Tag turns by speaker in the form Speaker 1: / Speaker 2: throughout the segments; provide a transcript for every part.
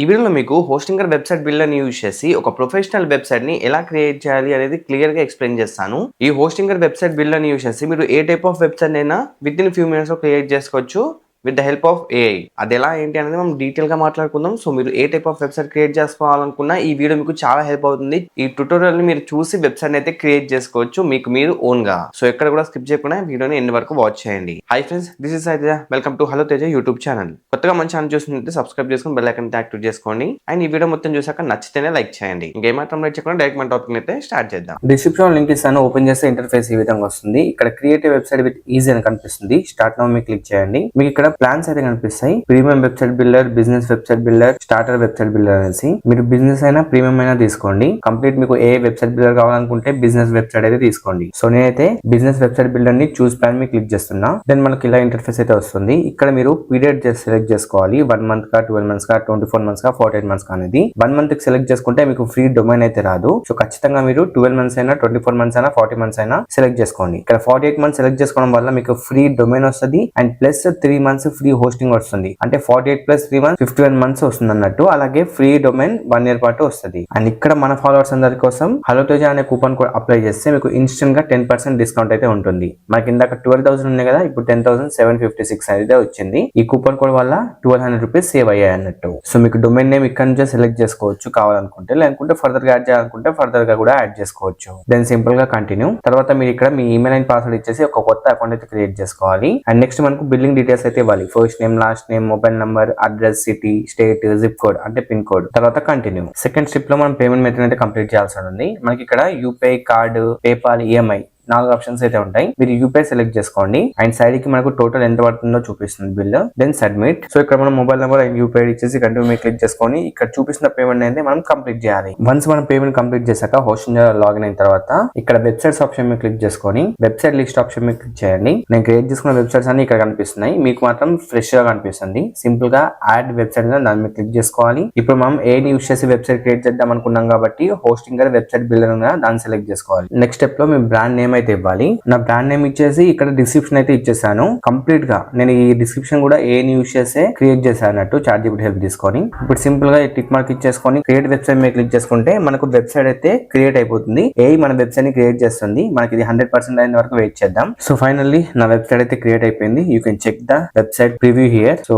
Speaker 1: ఈ వీడియోలో మీకు హోస్టింగర్ వెబ్‌సైట్ బిల్డర్‌ని యూజ్ చేసి ఒక ప్రొఫెషనల్ వెబ్‌సైట్‌ని ఎలా క్రియేట్ చేయాలి అనేది క్లియర్‌గా ఎక్స్‌ప్లెయిన్ చేస్తాను. ఈ హోస్టింగర్ వెబ్‌సైట్ బిల్డర్‌ని యూజ్ చేసి మీరు ఏ టైప్ ఆఫ్ వెబ్‌సైట్ అయినా వితిన్ ఫ్యూ మినిట్స్‌లో క్రియేట్ చేసుకోవచ్చు with the help of AI. అదెలా ఏంటి అనేది మనం డీటెయిల్‌గా మాట్లాడుకుందాం. సో మీరు ఏ టైప్ ఆఫ్ వెబ్‌సైట్ క్రియేట్ చేసుకోవాలనుకున్నా ఈ వీడియో మీకు చాలా హెల్ప్ అవుతుంది. ఈ ట్యుటోరియల్‌ని మీరు చూసి వెబ్‌సైట్‌ని అయితే క్రియేట్ చేసుకోవచ్చు మీకు మీరు ఓన్‌గా. సో ఎక్కడ కూడా స్కిప్ చేయకుండా వీడియోని ఎండ్ వరకు వాచ్ చేయండి. Hi friends, this is Teja. Welcome to hello Teja YouTube channel. కొత్తగా మన ఛానల్ చూస్తుంటే సబ్స్క్రైబ్ చేసుకొని బెల్ ఐకాన్ యాక్టివేట్ చేసుకోండి. అండ్ ఈ వీడియో మొత్తం చూసాక నచ్చితేనే లైక్ చేయండి. ఇంకేమాత్రం లైక్ చేయకుండా డైరెక్ట్ మన టాపిక్ అయితే స్టార్ట్ చేద్దాం.
Speaker 2: డిస్క్రిప్షన్ లింక్ ఇస్తాను. ఓపెన్ చేస్తే ఇంటర్ఫేస్ ఈ విధంగా వస్తుంది. ఇక్కడ క్రియేటివ్ వెబ్సైట్ విత్ ఈజీ అని కనిపిస్తుంది. స్టార్ట్ నౌ మీద క్లిక్ చేయండి. మీకు ఇక్కడ ప్లాన్స్ అయితే కనిపిస్తాయి. Premium website builder, business website builder, starter website builder అనేసి మీరు బిజినెస్ అయినా ప్రీమియం అయినా తీసుకోండి. కంప్లీట్ మీకు ఏ వెబ్సైట్ బిల్డర్ కావాలనుకుంటే బిజినెస్ వెబ్సైట్ అయితే తీసుకోండి. సో నేనైతే బిజినెస్ వెబ్సైట్ బిల్డర్ ని చూస్ ప్లాన్ మీద క్లిక్ చేస్తున్నా. దెన్ మనకి ఇలా ఇంటర్ఫేస్ అయితే వస్తుంది. ఇక్కడ మీరు పీరియడ్ సెలెక్ట్ చేసుకోవాలి. 1 మంత్ కా, 12 మంత్స్ కా, 24 మంత్స్ కా, 48 మంత్స్ కా అనేది. 1 మంత్ కి సెలెక్ట్ చేసుకుంటే మీకు ఫ్రీ డొమైన్ అయితే రాదు. సో ఖచ్చితంగా మీరు 12 మంత్స్ అయినా, 24 మంత్స్ అయినా, 40 మంత్స్ అయినా సెలెక్ట్ చేసుకోండి. ఇక్కడ 48 మంత్స్ సెలెక్ట్ చేసుకోవడం వల్ల మీకు ఫ్రీ డొమైన్ వస్తుంది and plus 3 months free hosting వస్తుంది. అంటే 48 ప్లస్ 3 మంత్స్ 51 మంత్స్ వస్తుంది అన్నట్టు. అలాగే ఫ్రీ డొమైన్ 1 ఇయర్ పాటు వస్తుంది. అండ్ ఇక్కడ మన ఫాలోవర్స్ అందరి కోసం హలో తేజ అనే కూపన్ కోడ్ అప్లై చేస్తే మీకు ఇన్స్టెంట్ గా 10% డిస్కౌంట్ అయితే ఉంటుంది. మనకి ఇందాక 12,000 ఉన్నాయి కదా, ఇప్పుడు 10,756 అయితే వచ్చింది. ఈ కూపన్ కోడ్ వల్ల 1200 రూపీస్ సేవ్ అయ్యాయి అన్నట్టు. సో మీకు డొమైన్ నేమ్ ఇక్కడ నుంచే సెలెక్ట్ చేసుకోవచ్చు కావాలనుకుంటే, లేకుంటే ఫర్దర్ గా యాడ్ చేయాలనుకుంటే ఫర్దర్ గా కూడా యాడ్ చేసుకోవచ్చు. దెన్ సింపుల్ గా కంటిన్యూ. తర్వాత మీరు ఇక్కడ మీ ఈమెయిల్ అండ్ పాస్వర్డ్ ఇచ్చేసి ఒక కొత్త అకౌంట్ అయితే క్రియేట్ చేసుకోవాలి. అండ్ నెక్స్ట్ మనకు బిల్లింగ్ డీటెయిల్స్ అయితే ఇవ్వాలి. First name, last name, mobile number, address, city, state, zip code అంటే పిన్ కోడ్. తర్వాత కంటిన్యూ. సెకండ్ స్టెప్ లో మనం పేమెంట్ మెథడ్ అయితే కంప్లీట్ చేయాల్సి ఉంది. మనకి ఇక్కడ UPI, card, PayPal, EMI 4 options అయితే ఉంటాయి. మీరు యూపీఐ సెలెక్ట్ చేసుకోండి. అండ్ సైడ్ కి మనకు టోటల్ ఎంత పడుతుందో చూపిస్తుంది బిల్. Then submit. సో ఇక్కడ మనం మొబైల్ నెంబర్ అండ్ యూపీఐ ఇచ్చేసి కంటిన్యూ మీద క్లిక్ చేసుకొని ఇక్కడ చూపిస్తున్న పేమెంట్ అయితే మనం కంప్లీట్ చేయాలి. వన్స్ మనం పేమెంట్ కంప్లీట్ చేశాక హోస్టింగ్ లాగిన్ అయిన తర్వాత ఇక్కడ వెబ్సైట్స్ ఆప్షన్ మీద క్లిక్ చేసుకొని వెబ్సైట్ లిస్ట్ ఆప్షన్ మీద క్లిక్ చేయండి. నేను క్రియేట్ చేసుకున్న వెబ్సైట్స్ అన్ని ఇక్కడ కనిపిస్తున్నాయి. మీకు మాత్రం ఫ్రెష్ గా కనిపిస్తుంది. సింపుల్ గా యాడ్ వెబ్సైట్ దాని మీద క్లిక్ చేసుకోవాలి. ఇప్పుడు మనం ఏని యూస్ చేసి వెబ్సైట్ క్రియేట్ చేద్దాం అనుకున్నాం కాబట్టి హోస్టింగర్ వెబ్సైట్ బిల్డర్ దాన్ని సెలెక్ట్ చేసుకోవాలి. నెక్స్ట్ స్టెప్ లో మీ బ్రాండ్ నేమ్ అయితే ఇవ్వాలి. నా బ్రాండ్ నేమ్ ఇచ్చేసి ఇక్కడ డిస్క్రిప్షన్ అయితే ఇచ్చేసాను. కంప్లీట్ గా నేను ఈ డిస్క్రిప్షన్ కూడా ఏని యూస్ చేసే క్రియేట్ చేశాను అన్నట్టు, చాట్‌జీపీటీ హెల్ప్ తీసుకొని. ఇప్పుడు సింపుల్ గా టిక్ మార్క్ ఇచ్చేసుకొని క్రియేట్ వెబ్సైట్ మీద క్లిక్ చేసుకుంటే మనకు వెబ్సైట్ అయితే క్రియేట్ అయిపోతుంది. ఏఐ మన వెబ్సైట్ ని క్రియేట్ చేస్తుంది. మనకి ఇది 100% అయిన వరకు వెయిట్ చేద్దాం. సో ఫైనల్లీ నా వెబ్సైట్ అయితే క్రియేట్ అయిపోయింది. You can check the website preview here. So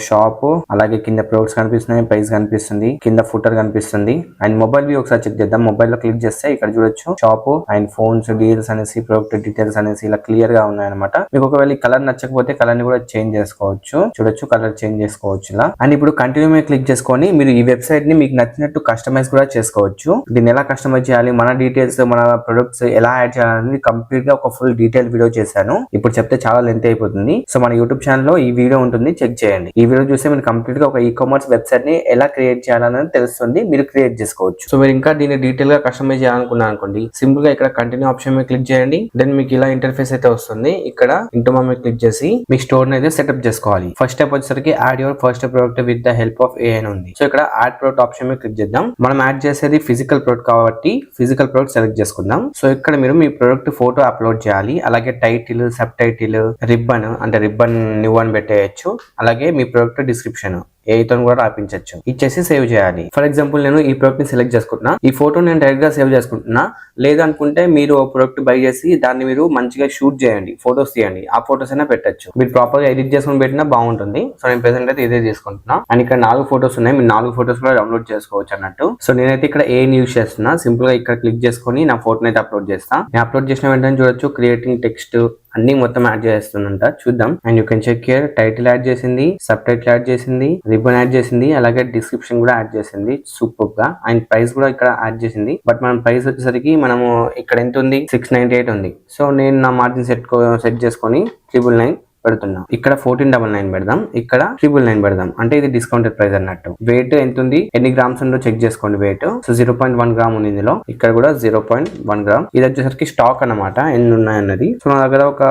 Speaker 2: shop, అలాగే కింద ప్రొడక్ట్స్ కనిపిస్తున్నాయి, ప్రైస్ కనిపిస్తుంది, కింద ఫుటర్ కనిపిస్తుంది. అండ్ మొబైల్ వ్యూ ఒకసారి చెక్ చేద్దాం. మొబైల్ లో క్లిక్ చేస్తే ఇక్కడ చూడొచ్చు షాప్ అండ్ ఫోన్స్, డీల్స్ అనేసి, ప్రొడక్ట్ డీటెయిల్స్ అనేసి ఇలా క్లియర్ గా ఉన్నాయన్నమాట. మీకు ఒకవేళ కలర్ నచ్చకపోతే కలర్ ని కూడా చేంజ్ చేసుకోవచ్చు. చూడొచ్చు, కలర్ చేంజ్ చేసుకోవచ్చు ఇలా. అండ్ ఇప్పుడు కంటిన్యూ మీద క్లిక్ చేసుకొని మీరు ఈ వెబ్సైట్ ని మీకు నచ్చినట్టు కస్టమైజ్ కూడా చేసుకోవచ్చు. దీన్ని ఎలా కస్టమైజ్ చేయాలి, మన డీటెయిల్స్, మన ప్రొడక్ట్స్ ఎలా యాడ్ చేయాలని కంప్లీట్ గా ఒక ఫుల్ డీటెయిల్ వీడియో చేశాను. ఇప్పుడు చెప్తే చాలా లెంత్ అయిపోతుంది. సో మన యూట్యూబ్ ఛానల్ లో ఈ వీడియో ఉంటుంది, చెక్ చేయండి. ఈ వీడియో చూస్తే మీరు కంప్లీట్ గా ఒక ఈ కామర్స్ వెబ్సైట్ ని ఎలా క్రియేట్ చేయాలనేది తెలుస్తుంది. మీరు క్రియేట్ చేసుకోవచ్చు. సో మీరు ఇంకా దీన్ని డీటెయిల్ గా కస్టమైజ్ చేయాలనుకున్నారు అనుకోండి, సింపుల్ గా ఇక్కడ కంటిన్యూ ఆప్షన్ మీద క్లిక్ చేయండి. దెన్ మీకు ఇలా ఇంటర్ఫేస్ అయితే వస్తుంది. ఇక్కడ ఇంటూ మీద క్లిక్ చేసి మీ స్టోర్ ని అయితే సెటప్ చేసుకోవాలి. ఫస్ట్ స్టెప్ వచ్చేసరికి add your first product with the help of AI అని ఉంది. సో ఇక్కడ యాడ్ ప్రోడక్ట్ ఆప్షన్ మీద క్లిక్ చేద్దాం. మనం యాడ్ చేసేది ఫిజికల్ ప్రోడక్ట్ కాబట్టి ఫిజికల్ ప్రోడక్ట్ సెలెక్ట్ చేసుకుందాం. సో ఇక్కడ మీరు మీ ప్రోడక్ట్ ఫోటో అప్లోడ్ చేయాలి. అలాగే టైటిల్, సబ్ టైటిల్, రిబ్బన్ అంటే రిబ్బన్ న్యూ అని పెట్టేయచ్చు. అలాగే మీ ప్రోడక్ట్ డిస్క్రిప్షన్ ఏతో కూడా రాపించవచ్చు. ఇచ్చేసి సేవ్ చేయాలి. ఫర్ ఎగ్జాంపుల్ నేను ఈ ప్రోడక్ట్ ని సెలెక్ట్ చేసుకుంటున్నా. ఈ ఫోటో నేను డైరెక్ట్ గా సేవ్ చేసుకుంటున్నా. లేదనుకుంటే మీరు ప్రోడక్ట్ బై చేసి దాన్ని మీరు మంచిగా షూట్ చేయండి, ఫోటోస్ తీయండి. ఆ ఫోటోస్ అయినా పెట్టచ్చు. మీరు ప్రాపర్ గా ఎడిట్ చేసుకుని పెట్టినా బాగుంటుంది. సో నేను ప్రెసెంట్ అయితే ఇదే తీసుకుంటున్నా. అండ్ ఇక్కడ 4 ఫోటోస్ ఉన్నాయి. మీరు 4 ఫోటోస్ కూడా డౌన్లోడ్ చేసుకోవచ్చు అన్నట్టు. సో నేనైతే ఇక్కడ ఏని యూస్ చేస్తున్నా. సింపుల్ గా ఇక్కడ క్లిక్ చేసుకొని నా ఫోటోని అయితే అప్లోడ్ చేస్తా. నేను అప్లోడ్ చేసిన వెంటనే చూడొచ్చు క్రియేటింగ్ టెక్స్ట్ అన్ని మొత్తం యాడ్ చేస్తుందంట. చూద్దాం. And you can check here. Title add చేసింది, సబ్ టైటిల్ యాడ్ చేసింది, రిబ్బన్ యాడ్ చేసింది, అలాగే డిస్క్రిప్షన్ కూడా యాడ్ చేసింది సూపర్ గా. అండ్ ప్రైస్ కూడా ఇక్కడ యాడ్ చేసింది. బట్ మనం ప్రైస్ వచ్చేసరికి మనము ఇక్కడ ఎంత ఉంది, 698 ఉంది. సో నేను నా మార్జిన్ సెట్ చేసుకొని 999 పెడుతున్నా. ఇక్కడ 1499 పెడదాం, ఇక్కడ 999 పెడదాం. అంటే ఇది డిస్కౌంటెడ్ ప్రైస్ అన్నట్టు. వెయిట్ ఎంత ఉంది, ఎన్ని గ్రామ్స్ ఉందో చెక్ చేసుకోండి. వెయిట్ సో 0.1 గ్రామ్ ఉంది ఇందులో. ఇక్కడ కూడా 0.1 గ్రామ్. ఇది వచ్చేసరికి స్టాక్ అన్నమాట, ఎన్ని ఉన్నాయన్నది. సో నా దగ్గర ఒక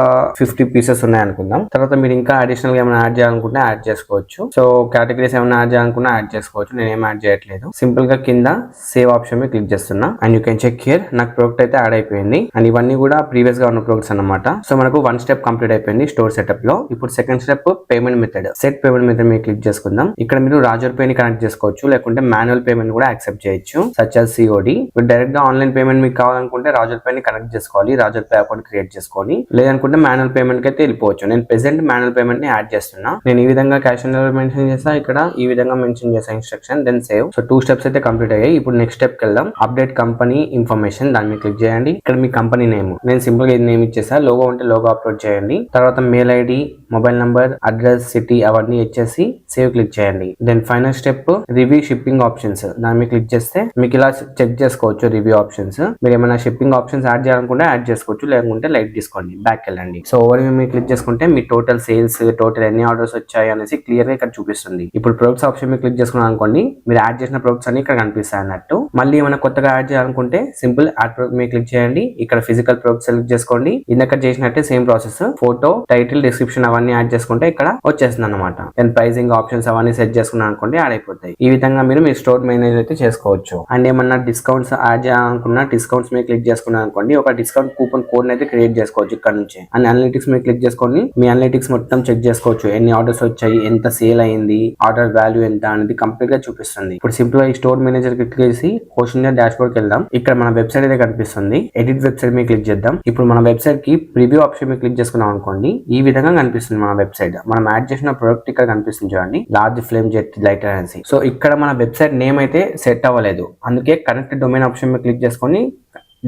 Speaker 2: 50 పీసెస్ ఉన్నాయి అనుకుందాం. తర్వాత మీరు ఇంకా అడిషనల్ గా ఏమైనా యాడ్ చేయాలనుకుంటే యాడ్ చేసుకోవచ్చు. సో కేటగిరీస్ ఏమైనా యాడ్ చేయాలనుకున్నా యాడ్ చేసుకోవచ్చు. నేను ఏం యాడ్ చేయట్లేదు. సింపుల్ గా కింద సేవ్ ఆప్షన్ మీద క్లిక్ చేస్తున్నా. And you can check here. నాకు ప్రోడక్ట్ అయితే యాడ్ అయిపోయింది. అండ్ ఇవన్నీ కూడా ప్రీవియస్ గా ఉన్న ప్రొడక్ట్స్ అన్నమాట. సో మనకు 1 స్టెప్ కంప్లీట్ అయిపోయింది స్టోర్ సెటప్. స్టెప్ లో. ఇప్పుడు second step payment method. Set payment method మీద క్లిక్ చేసుకుందాం. ఇక్కడ మీరు రాజర్ పే ని కనెక్ట్ చేసుకోవచ్చు, లేకుంటే మాన్యువల్ పేమెంట్ కూడా యాక్సెప్ట్ చేయొచ్చు, సచ్ as COD. మీరు డైరెక్ట్ గా ఆన్లైన్ పేమెంట్ మీకు కావాలనుకుంటే రాజర్ పే ని కనెక్ట్ చేసుకోవాలి, రాజర్ పే అకౌంట్ క్రియేట్ చేసుకొని, లేదనుకుంటే మాన్యువల్ పేమెంట్ కి అయితే వెళ్ళిపోవచ్చు. నేను ప్రెసెంట్ మాన్యువల్ పేమెంట్ ని యాడ్ చేస్తున్నా. నేను ఈ విధంగా క్యాష్ ఆన్ డెలివరీ మెన్షన్ చేస్తా, ఇక్కడ ఈ విధంగా మెన్షన్ చేసా instruction, then save. So 2 steps అయితే కంప్లీట్ అయ్యాయి. ఇప్పుడు నెక్స్ట్ స్టెప్ కి వెళ్దాం. అప్డేట్ కంపెనీ ఇన్ఫర్మేషన్, దాని మీద క్లిక్ చేయండి. ఇక్కడ మీ కంపెనీ నేమ్, నేను సింపుల్ గా నేమ్ ఇచ్చేసా. లోగో ఉంటే లోగో అప్లోడ్ చేయండి. తర్వాత mail ID, mobile number, address, city అవన్నీ ఇచ్చేసి సేవ్ క్లిక్ చేయండి. Then final step review shipping options, దాని మీద క్లిక్ చేస్తే మీకు ఇలా చెక్ చేసుకోవచ్చు రివ్యూ ఆప్షన్స్. మీరు ఏమైనా షిప్పింగ్ ఆప్షన్స్ యాడ్ చేయాలనుకుంటే యాడ్ చేసుకోవచ్చు, లేకుంటే లైట్ తీసుకోండి, బ్యాక్ వెళ్ళండి. సో ఓవర్ మీరు క్లిక్ చేసుకుంటే మీ టోటల్ సేల్స్, టోటల్ ఎన్ని ఆర్డర్స్ వచ్చాయి అనేసి క్లియర్ గా ఇక్కడ చూపిస్తుంది. ఇప్పుడు ప్రొడక్ట్స్ ఆప్షన్ మీద క్లిక్ చేసుకున్నాను అనుకోండి, మీరు యాడ్ చేసిన ప్రొడక్ట్స్ అన్ని ఇక్కడ కనిపిస్తాయి అన్నట్టు. మళ్ళీ ఏమైనా కొత్తగా యాడ్ చేయాలనుకుంటే సింపుల్ యాడ్ ప్రొడక్ట్ మీద క్లిక్ చేయండి. ఇక్కడ ఫిజికల్ ప్రొడక్ట్ సెలెక్ట్ చేసుకోండి. ఇందాక చేసినట్టే same process, photo, title, description అవన్నీ యాడ్ చేసుకుంటే ఇక్కడ వచ్చేస్తుంది అనమాట. దెన్ ప్రైసింగ్ ఆప్షన్స్ అవన్నీ సెట్ చేసుకున్నాను అనుకోండి, యాడ్ అయిపోతాయి. ఈ విధంగా మీరు మీ స్టోర్ మేనేజ్ అయితే చేసుకోవచ్చు. అండ్ ఏమన్నా డిస్కౌంట్స్ యాడ్ చేయాలనుకున్నా డిస్కౌంట్స్ మీద క్లిక్ చేసుకున్నాను అనుకోండి, ఒక డిస్కౌంట్ కూపన్ కోడ్ అయితే క్రియేట్ చేసుకోవచ్చు ఇక్కడ నుంచి. అండ్ అనలిటిక్స్ మీద క్లిక్ చేసుకొని మీ అనలిటిక్స్ మొత్తం చెక్ చేసుకోవచ్చు, ఎన్ని ఆర్డర్స్ వచ్చాయి, ఎంత సేల్ అయింది, ఆర్డర్ వాల్యూ ఎంత అనేది కంప్లీట్ గా చూపిస్తుంది. ఇప్పుడు సింపుల్ గా ఈ స్టోర్ మేనేజర్ క్లిక్ చేసి హోస్టింగ్ డాష్ బోర్డ్ కి వెళ్దాం. ఇక్కడ మన వెబ్సైట్ అయితే కనిపిస్తుంది. ఎడిట్ వెబ్సైట్ మీద క్లిక్ చేద్దాం. ఇప్పుడు మన వెబ్సైట్ కి ప్రివ్యూ ఆప్షన్ మీద క్లిక్ చేసుకున్నాం అనుకోండి, ఈ విధంగా కనిపిస్తుంది మన వెబ్సైట్. మనం యాడ్ చేసిన ప్రొడక్ట్ ఇక్కడ కనిపిస్తుంది చూడండి, లార్జ్ ఫ్లేమ్ జెట్ లైటర్ అనేసి. సో ఇక్కడ మన వెబ్సైట్ నేమ్ అయితే సెట్ అవ్వలేదు, అందుకే కనెక్ట్ డొమైన్ ఆప్షన్ మీద క్లిక్ చేసుకొని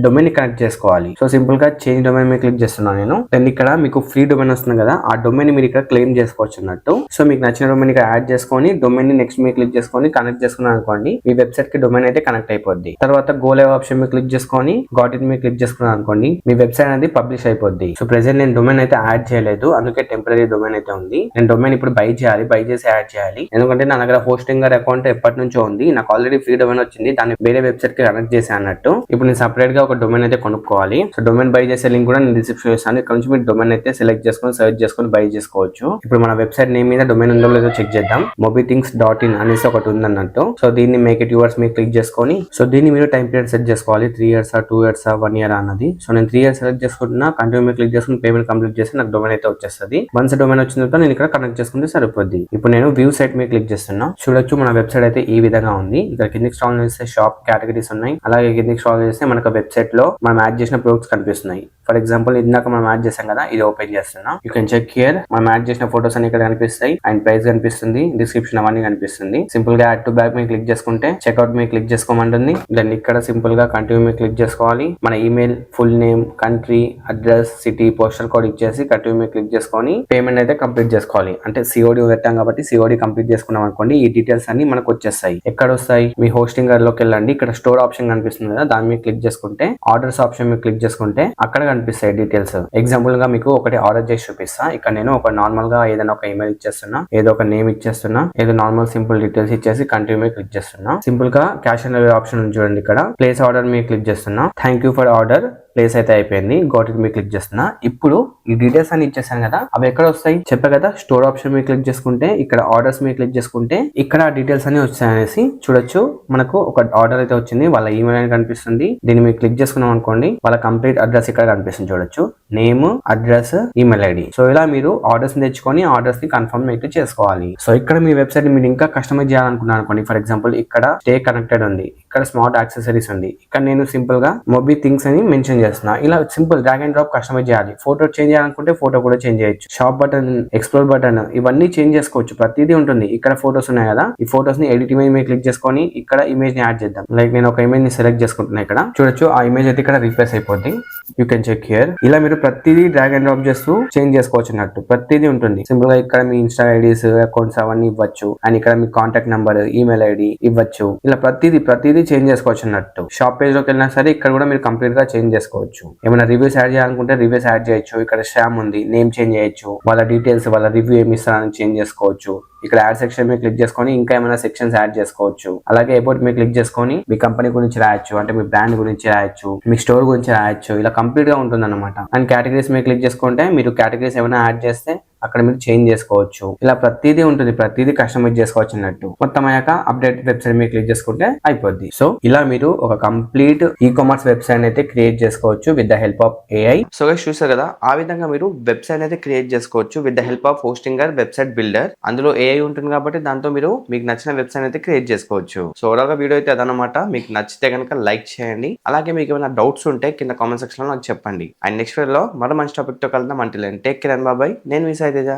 Speaker 2: డొమైన్ ని కనెక్ట్ చేసుకోవాలి. సో సింపుల్ గా చేంజ్ డొమైన్ మీద క్లిక్ చేస్తున్నాను నేను. దెన్ ఇక్కడ మీకు ఫ్రీ డొమైన్ వస్తుంది కదా, ఆ డొమైన్ మీరు ఇక్కడ క్లెయిమ్ చేసుకోవచ్చు అన్నట్టు. సో మీకు నచ్చిన డొమైన్ ఇక్కడ యాడ్ చేసుకొని డొమైన్ ని నెక్స్ట్ మీద క్లిక్ చేసుకొని కనెక్ట్ చేసుకున్నాను అనుకోండి, మీ వెబ్సైట్ కి డొమైన్ అయితే కనెక్ట్ అయిపోద్ది. తర్వాత గో లైవ్ ఆప్షన్ మీద క్లిక్ చేసుకొని గాట్ ఇట్ మీద క్లిక్ చేసుకున్నాను అనుకోండి, మీ వెబ్సైట్ అనేది పబ్లిష్ అయిపోద్ది. సో ప్రెసెంట్ నేను డొమైన్ అయితే యాడ్ చేయలేదు, అందుకే టెంపరీ డొమైన్ అయితే ఉంది. నేను డొమైన్ ఇప్పుడు బై చేయాలి, బై చేసి యాడ్ చేయాలి. ఎందుకంటే నా దగ్గర హోస్టింగర్ అకౌంట్ ఎప్పటి నుంచో ఉంది, నాకు ఆల్రెడీ ఫ్రీ డొమైన్ వచ్చింది, దాన్ని వేరే వెబ్సైట్ కి కనెక్ట్ చేశాను అన్నట్టు. ఇప్పుడు నేను సపరేట్ గా ఒక డొమైన్ అయితే కొనుక్కోవాలి. సో డొమైన్ బై చేసే లింక్ కూడా నేను డిస్క్రిప్షన్ చేస్తాను. ఇక్కడ నుంచి మీరు డొమైన్ అయితే సెలెక్ట్ చేసుకొని సర్చ్ చేసుకొని బై చేసుకోవచ్చు. ఇప్పుడు మన వెబ్సైట్ నేమ్ మీద డొమైన్ ఉందో లేదో చెక్ చేద్దాం. mobythings.in అనేసి ఒకటి ఉంది అన్నట్టు. సో దీన్ని మేక్ ఇట్ యువర్స్ మీద క్లిక్ చేసుకొని, సో దీన్ని మీరు టైం పీరియడ్ సెట్ చేసుకోవాలి, 3 years 2 years 1 year అన్నది. సో నేను 3 years సెలెక్ట్ చేసుకుంటున్నా, కంటిన్యూ మీద క్లిక్ చేసుకుని పేమెంట్ కంప్లీట్ చేసి నాకు డొమైన్ అయితే వచ్చేస్తుంది. వన్స్ డొమైన్ వచ్చిన తర్వాత నేను ఇక్కడ కనెక్ట్ చేసుకుంటే సరిపోద్ది. ఇప్పుడు నేను వ్యూ సైట్ మీద క్లిక్ చేస్తున్నా. చూడొచ్చు మన వెబ్సైట్ అయితే ఈ విధంగా ఉంది. ఇక్కడ కిందికి స్క్రాల్ చేస్తే షాప్ కేటగిరీస్ ఉన్నాయి, అలాగే కిందికి స్క్రాల్ చేస్తే మనకు వెబ్సైట్ లో మనం యాడ్ చేసిన ప్రొడక్ట్స్ కనిపిస్తున్నాయి. ఫర్ ఎగ్జాంపుల్ ఇందాక మనం యాడ్ చేసాం కదా, ఇది ఓపెన్ చేస్తున్నా. You can check here. మనం యాడ్ చేసిన ఫోటోస్ అన్ని ఇక్కడ కనిపిస్తాయి, అండ్ ప్రైస్ కనిపిస్తుంది, డిస్క్రిప్షన్ అవన్నీ కనిపిస్తుంది. సింపుల్ గా యాడ్ టు బ్యాక్ మీద క్లిక్ చేసుకుంటే చెక్అవుట్ మీద క్లిక్ చేసుకోమంటుంది. దెన్ ఇక్కడ సింపుల్ గా కంటిన్యూ మీద క్లిక్ చేసుకోవాలి. మన email, full name, country, address, city, postal code ఇచ్చేసి కంటిన్యూ మీద క్లిక్ చేసుకొని పేమెంట్ అయితే కంప్లీట్ చేసుకోవాలి. అంటే COD పెట్టాం కాబట్టి COD కంప్లీట్ చేసుకున్నాం అనుకోండి, ఈ డీటెయిల్స్ అన్ని మనకు వచ్చేస్తాయి. ఎక్కడ వస్తాయి? మీ హోస్టింగర్ లోకి వెళ్ళండి. ఇక్కడ స్టోర్ ఆప్షన్ కనిపిస్తుంది కదా, దాని మీద క్లిక్ చేసుకుంటే ఆర్డర్స్ ఆప్షన్ మీద క్లిక్ చేసుకుంటే అక్కడ కనిపిస్తాయి డీటెయిల్స్. ఎగ్జాంపుల్ గా మీకు ఒకటి ఆర్డర్ చేసి చూపిస్తా. ఇక్కడ నేను ఒక నార్మల్ గా ఏదైనా ఒక ఇమెయిల్ ఇచ్చేస్తున్నా, ఏదో ఒక నేమ్ ఇచ్చేస్తున్నా, ఏదో నార్మల్ సింపుల్ డీటెయిల్స్ ఇచ్చేసి కంటిన్యూ మీద క్లిక్ చేస్తున్నా. సింపుల్ గా క్యాష్ ఆన్ డెలివరీ ఆప్షన్ చూడండి, ఇక్కడ ప్లేస్ ఆర్డర్ మీద క్లిక్ చేస్తున్నా. Thank you for order, place అయితే అయిపోయింది. గాట్ ఇట్ మీద క్లిక్ చేస్తున్నా. ఇప్పుడు ఈ డీటెయిల్స్ అని ఇచ్చేసాను కదా, అవి ఎక్కడ వస్తాయి చెప్పా కదా, స్టోర్ ఆప్షన్ మీద క్లిక్ చేసుకుంటే, ఇక్కడ ఆర్డర్స్ మీద క్లిక్ చేసుకుంటే ఇక్కడ డీటెయిల్స్ అన్ని వచ్చాయనేసి చూడొచ్చు. మనకు ఒక ఆర్డర్ అయితే వచ్చింది, వాళ్ళ ఈమెయిల్ అని కనిపిస్తుంది. దీన్ని మీరు క్లిక్ చేసుకున్నాం అనుకోండి, వాళ్ళ కంప్లీట్ అడ్రస్ ఇక్కడ కనిపిస్తుంది చూడొచ్చు, name, address, email ID. So ఇలా మీరు ఆర్డర్స్ తెచ్చుకొని ఆర్డర్స్ ని కన్ఫర్మ్ అయితే చేసుకోవాలి. సో ఇక్కడ మీ వెబ్సైట్ మీరు ఇంకా కస్టమైజ్ చేయాలనుకున్నాను అనుకోండి, ఫర్ ఎగ్జాంపుల్ ఇక్కడ స్టే కనెక్టెడ్ ఉంది, ఇక్కడ స్మార్ట్ యాక్సెసరీస్ ఉంది, ఇక్కడ నేను సింపుల్ గా మొబీ థింగ్స్ అని మెన్షన్ చేస్తున్నా. ఇలా simple drag and drop customize చేయాలి. ఫోటో చేంజ్ చేయాలనుకుంటే ఫోటో కూడా చేంజ్ చేయొచ్చు. షాప్ బటన్, ఎక్స్ప్లోర్ బటన్ ఇవన్నీ చేంజ్ చేసుకోవచ్చు. ప్రతిదీ ఉంటుంది. ఇక్కడ ఫోటోస్ ఉన్నాయి కదా, ఈ ఫోటోస్ ని ఎడిట్ ఇమేజ్ మీద క్లిక్ చేసుకొని ఇక్కడ ఇమేజ్ ని యాడ్ చేద్దాం. లైక్ నేను ఒక ఇమేజ్ ని సెలెక్ట్ చేసుకుంటున్నా, ఇక్కడ చూడొచ్చు ఆ ఇమేజ్ అయితే ఇక్కడ రీప్లేస్ అయిపోద్ది. You can check here. ఇలా మీరు ప్రతిదీ డ్రాగ్ అండ్ డ్రాప్ చేస్తూ చేంజ్ చేసుకోవచ్చు అన్నట్టు. ప్రతిదీ ఉంటుంది. సింపుల్ గా ఇక్కడ మీ ఇన్స్టా ఐడీస్, అకౌంట్స్ అవన్నీ ఇవ్వచ్చు, అండ్ ఇక్కడ మీ కాంటాక్ట్ నెంబర్, ఈమెయిల్ ఐడి ఇవ్వచ్చు. ఇలా ప్రతిదీ చేంజ్ చేసుకోవచ్చు అన్నట్టు. షాప్ పేజ్ లోకి వెళ్ళినా సరే ఇక్కడ కూడా మీరు కంప్లీట్ గా చేంజ్ చేసుకోవచ్చు. ఏమైనా రివ్యూస్ యాడ్ చేయాలనుకుంటే రివ్యూస్ యాడ్ చేయొచ్చు. ఇక్కడ శ్యామ్ ఉంది, నేమ్ చేంజ్ చేయొచ్చు, వాళ్ళ డీటెయిల్స్, వాళ్ళ రివ్యూ ఏమి ఇస్తారని చేంజ్ చేసుకోవచ్చు. ఇక్కడ యాడ్ సెక్షన్ మీద క్లిక్ చేసుకొని ఇంకా ఏమైనా సెక్షన్స్ యాడ్ చేసుకోవచ్చు. అలాగే అబౌట్ మీద క్లిక్ చేసుకొని మీ కంపెనీ గురించి రాయొచ్చు, అంటే మీ బ్రాండ్ గురించి రాయొచ్చు, మీ స్టోర్ గురించి రాయొచ్చు. ఇలా కంప్లీట్ గా ఉంటుంది అనమాట. అండ్ కేటగిరీస్ మీద క్లిక్ చేసుకుంటే మీరు కేటగిరీస్ ఏమైనా యాడ్ చేస్తే అక్కడ మీరు చేంజ్ చేసుకోవచ్చు. ఇలా ప్రతిదీ ఉంటుంది, ప్రతిదీ కస్టమైజ్ చేసుకోవచ్చు అన్నట్టు. మొత్తం అయ్యాక అప్డేట్ వెబ్సైట్ మీద క్లిక్ చేసుకుంటే అయిపోద్ది. సో ఇలా మీరు ఒక కంప్లీట్ ఈ కామర్స్ వెబ్సైట్ అయితే క్రియేట్ చేసుకోవచ్చు with the help of AI.
Speaker 1: So guys చూసారు కదా, ఆ విధంగా మీరు వెబ్సైట్ అయితే క్రియేట్ చేసుకోవచ్చు with the help of Hostinger website builder. అందులో ఏఐ ఉంటుంది కాబట్టి దాంతో మీరు మీకు నచ్చిన వెబ్సైట్ అయితే క్రియేట్ చేసుకోవచ్చు. సో ఓవరాల్ గా వీడియో అయితే అదనమాట. మీకు నచ్చితే కనుక లైక్ చేయండి. అలాగే మీకు ఏమైనా డౌట్స్ ఉంటే కింద కామెంట్ సెక్షన్ లో నాకు చెప్పండి. అండ్ నెక్స్ట్ వీడియోలో మరో మంచి టాపిక్ తో కలుద్దాం. అంటే టేక్ కేర్ అండ్ బాయ్. నేను మీ తేజ,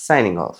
Speaker 1: signing off.